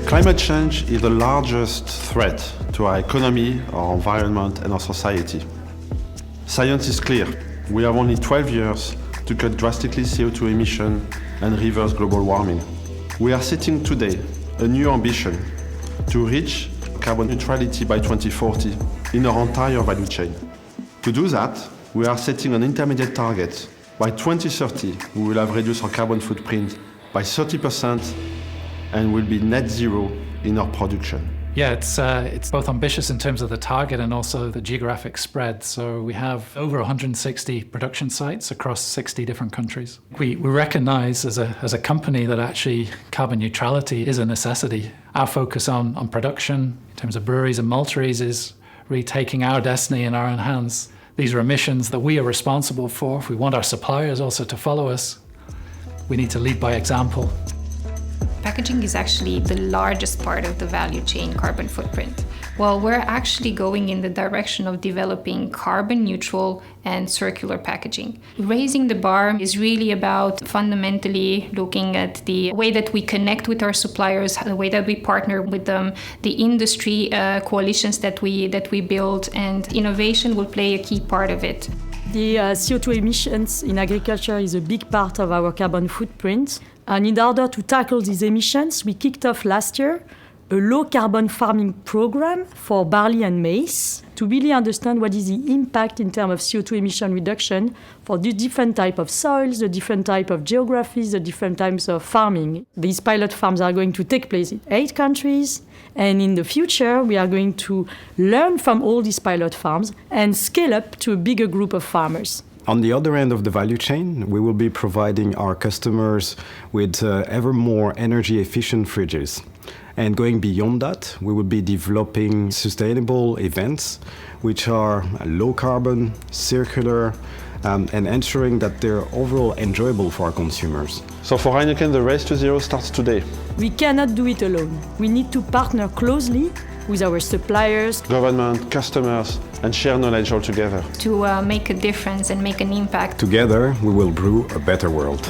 Climate change is the largest threat to our economy, our environment, and our society. Science is clear. We have only 12 years to cut drastically CO2 emission and reverse global warming. We are setting today a new ambition to reach carbon neutrality by 2040 in our entire value chain. To do that, we are setting an intermediate target. By 2030, we will have reduced our carbon footprint by 30% and will be net zero in our production. Yeah, it's both ambitious in terms of the target and also the geographic spread. So we have over 160 production sites across 60 different countries. We recognize as a company that actually carbon neutrality is a necessity. Our focus on production in terms of breweries and malteries is really taking our destiny in our own hands. These are emissions that we are responsible for. If we want our suppliers also to follow us, we need to lead by example. Packaging is actually the largest part of the value chain carbon footprint. Well, we're actually going in the direction of developing carbon neutral and circular packaging. Raising the bar is really about fundamentally looking at the way that we connect with our suppliers, the way that we partner with them, the industry coalitions that we build, and innovation will play a key part of it. The CO2 emissions in agriculture is a big part of our carbon footprint. And in order to tackle these emissions, we kicked off last year a low-carbon farming program for barley and maize to really understand what is the impact in terms of CO2 emission reduction for the different type of soils, the different type of geographies, the different types of farming. These pilot farms are going to take place in 8 countries. And in the future, we are going to learn from all these pilot farms and scale up to a bigger group of farmers. On the other end of the value chain, we will be providing our customers with ever more energy-efficient fridges. And going beyond that, we will be developing sustainable events which are low carbon, circular, and ensuring that they're overall enjoyable for our consumers. So for Heineken, the race to zero starts today. We cannot do it alone. We need to partner closely with our suppliers, Government, customers, and share knowledge all together. To make a difference and make an impact. Together, we will brew a better world.